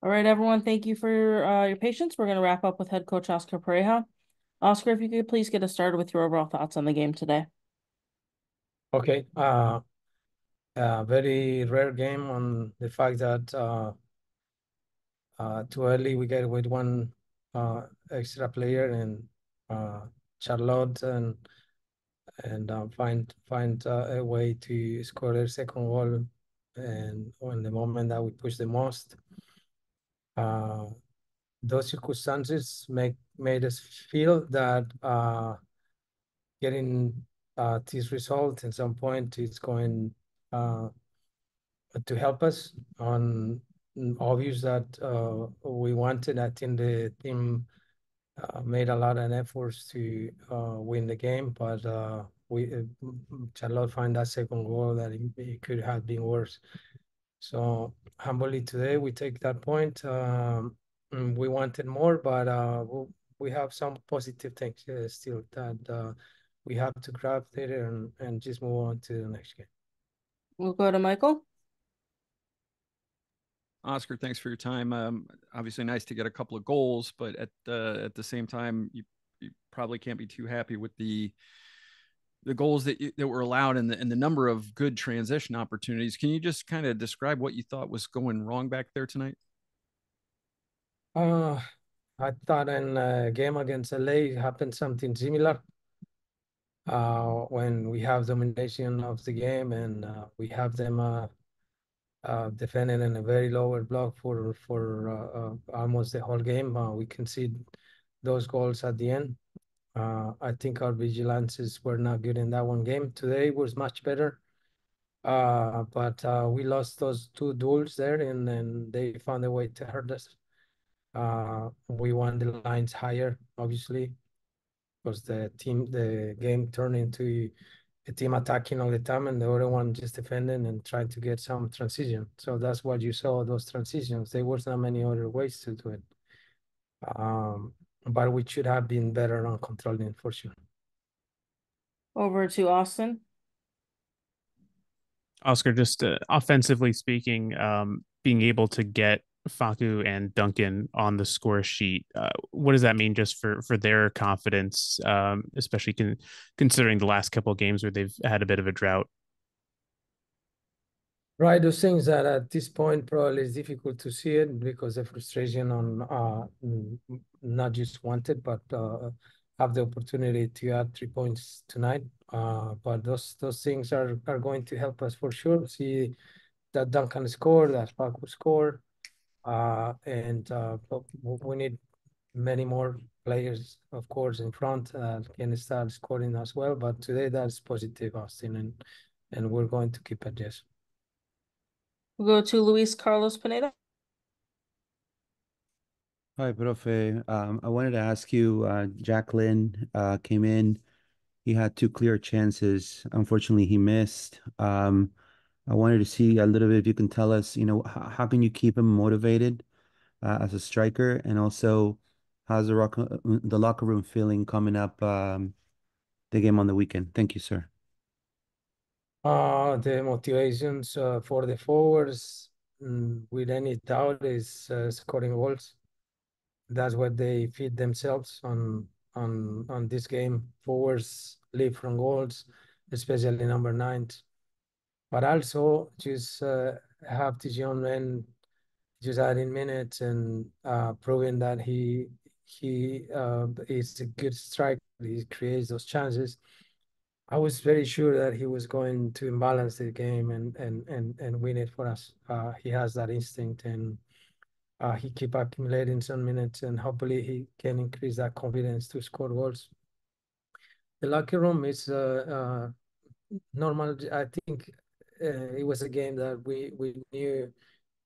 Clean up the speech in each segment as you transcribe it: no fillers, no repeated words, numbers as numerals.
All right, everyone. Thank you for your patience. We're going to wrap up with head coach Oscar Pareja. Oscar, if you could please get us started with your overall thoughts on the game today. Okay. Very rare game on the fact that too early we get with one extra player and Charlotte and find a way to score their second goal and in the moment that we push the most. Uh, those circumstances made us feel that getting this result at some point is going uh, to help us on obvious that we wanted. I think the team made a lot of efforts to win the game, but we Charlotte find that second goal that it could have been worse. So humbly today we take that point. We wanted more, but we have some positive things still that we have to grab there and just move on to the next game. We'll go to Michael. Oscar, thanks for your time. Obviously, nice to get a couple of goals, but at the same time, you probably can't be too happy with the goals that were allowed and the number of good transition opportunities. Can you just kind of describe what you thought was going wrong back there tonight? Uh, I thought in a game against LA happened something similar. When we have domination of the game and we have them defending in a very lower block for almost the whole game, we concede those goals at the end. I think our vigilances were not good in that one game. Today was much better, but we lost those two duels there, and they found a way to hurt us. We won the lines higher, obviously, because the game turned into a team attacking all the time and the other one just defending and trying to get some transition. So that's what you saw, those transitions. There was not many other ways to do it. But we should have been better on controlling for sure. Over to Austin. Oscar, just offensively speaking, being able to get Faku and Duncan on the score sheet, what does that mean just for their confidence, especially considering the last couple of games where they've had a bit of a drought? Right, those things that at this point probably is difficult to see it because the frustration on not just wanted, but have the opportunity to add 3 points tonight. But those things are going to help us for sure. See that Duncan score, that Paco score, and but we need many more players, of course, in front can start scoring as well. But today that's positive, Austin, and we're going to keep it. Yes. We'll go to Luis Carlos Pineda. Hi, Profe. I wanted to ask you, Jacqueline came in. He had two clear chances. Unfortunately, he missed. I wanted to see a little bit if you can tell us, how can you keep him motivated as a striker, and also how's the locker room feeling coming up the game on the weekend? Thank you, sir. The motivations for the forwards, with any doubt, is scoring goals. That's what they feed themselves on this game. Forwards live from goals, especially number 9. But also just have this young man just adding minutes and proving that he is a good striker. He creates those chances. I was very sure that he was going to imbalance the game and win it for us. He has that instinct, and he keep accumulating some minutes, and hopefully he can increase that confidence to score goals. The locker room is normal. I think it was a game that we knew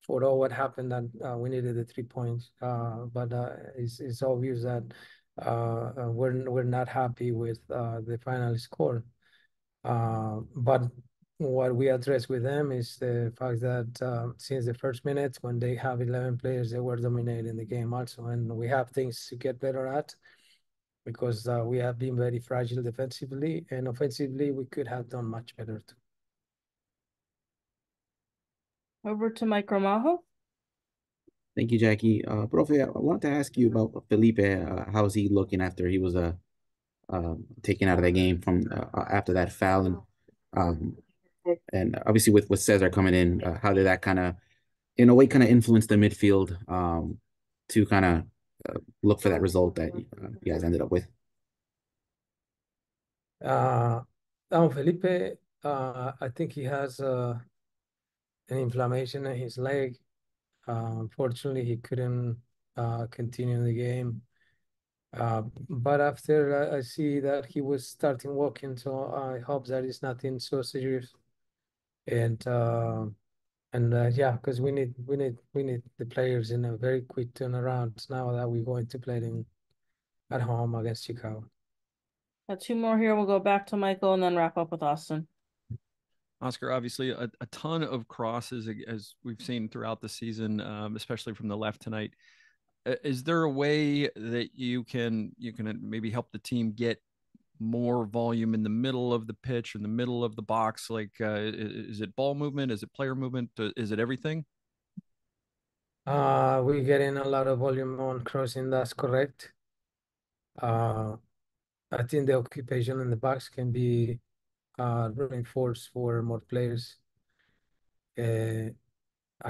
for all what happened that we needed the 3 points. But it's obvious that we're not happy with the final score. But what we address with them is the fact that since the first minute, when they have 11 players, they were dominating the game also. And we have things to get better at because we have been very fragile defensively, and offensively, we could have done much better too. Over to Mike Romajo. Thank you, Jackie. Profe, I wanted to ask you about Felipe. How's he looking after he was taken out of the game from after that foul, and obviously with Cesar coming in, how did that kind of, in a way, kind of influence the midfield to kind of look for that result that you guys ended up with? Felipe, I think he has an inflammation in his leg. Unfortunately, he couldn't continue the game. But after I see that he was starting walking, so I hope that it's nothing so serious. And yeah, because we need the players in a very quick turnaround now that we're going to play them at home against Chicago. Got two more here. We'll go back to Michael and then wrap up with Austin. Oscar, obviously a ton of crosses as we've seen throughout the season, especially from the left tonight. Is there a way that you can maybe help the team get more volume in the middle of the pitch, in the middle of the box? Like, is it ball movement? Is it player movement? Is it everything? We're getting a lot of volume on crossing, that's correct. I think the occupation in the box can be reinforced for more players. I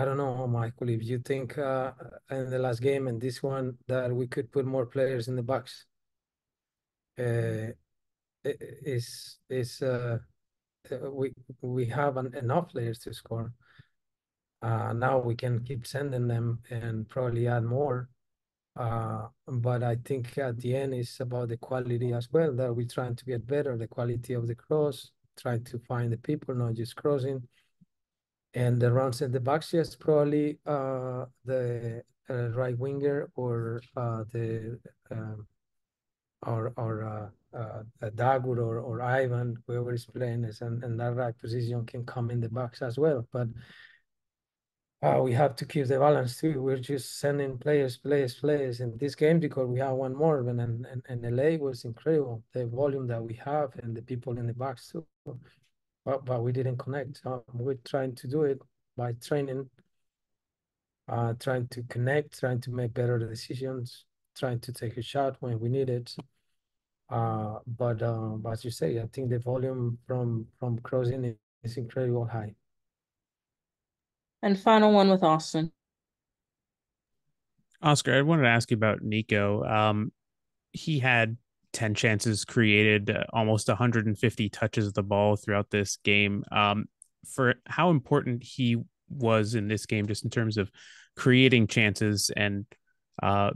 don't know, Michael, if you think in the last game and this one that we could put more players in the box. Is we have enough players to score. Now we can keep sending them and probably add more. But I think at the end it's about the quality as well, that we're trying to get better, the quality of the cross, trying to find the people, not just crossing. And the runs at the box, yes, probably the right winger or the Dagur or Ivan, whoever is playing is in that right position, can come in the box as well. But we have to keep the balance too. We're just sending players in this game because we have one more. And LA was incredible, the volume that we have and the people in the box too. But we didn't connect. We're trying to do it by training, trying to connect, trying to make better decisions, trying to take a shot when we need it. But as you say, I think the volume from crossing is incredibly high. And final one with Austin. Oscar, I wanted to ask you about Nico. He had 10 chances created, almost 150 touches of the ball throughout this game. For how important he was in this game, just in terms of creating chances and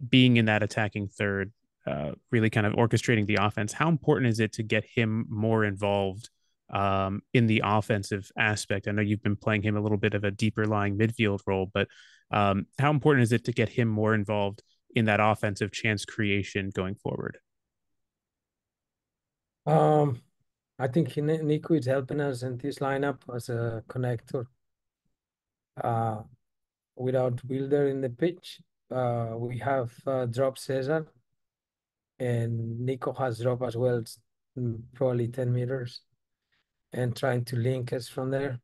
being in that attacking third, really kind of orchestrating the offense. How important is it to get him more involved in the offensive aspect? I know you've been playing him a little bit of a deeper lying midfield role, but how important is it to get him more involved in that offensive chance creation going forward? I think Nico is helping us in this lineup as a connector. Without Wilder in the pitch, we have dropped Cesar, and Nico has dropped as well, probably 10 meters, and trying to link us from there.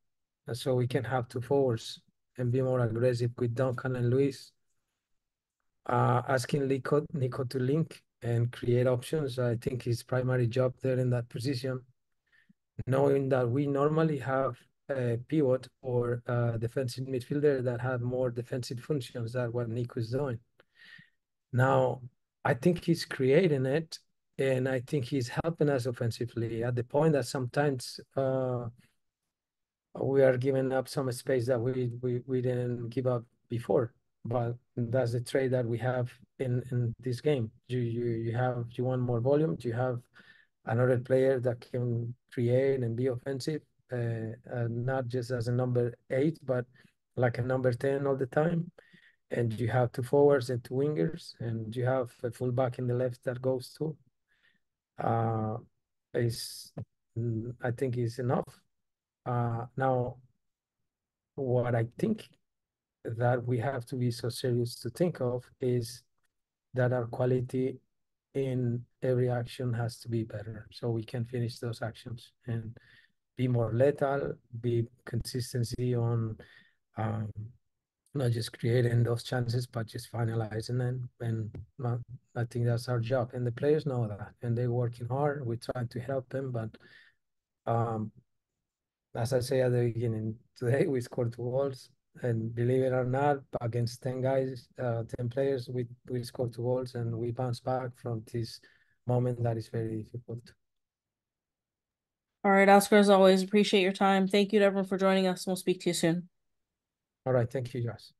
And so we can have two forwards and be more aggressive with Duncan and Luis. Asking Nico to link and create options. I think his primary job there in that position, knowing that we normally have a pivot or a defensive midfielder that have more defensive functions than what Nico is doing. Now, I think he's creating it, and I think he's helping us offensively at the point that sometimes we are giving up some space that we didn't give up before. But that's the trade that we have in this game. You want more volume. You have another player that can create and be offensive, not just as a number 8, but like a number 10 all the time. And you have two forwards and two wingers, and you have a fullback in the left that goes too. Is I think is enough. Now, what I think that we have to be so serious to think of is that our quality in every action has to be better, so we can finish those actions and be more lethal, be consistency on not just creating those chances, but just finalizing them. And I think that's our job. And the players know that, and they're working hard. We try to help them, but as I say at the beginning, today we scored 2 goals, and believe it or not, against 10 guys, 10 players, we scored 2 goals, and we bounced back from this moment that is very difficult. All right, Oscar, as always, appreciate your time. Thank you to everyone for joining us. We'll speak to you soon. All right, thank you, Josh.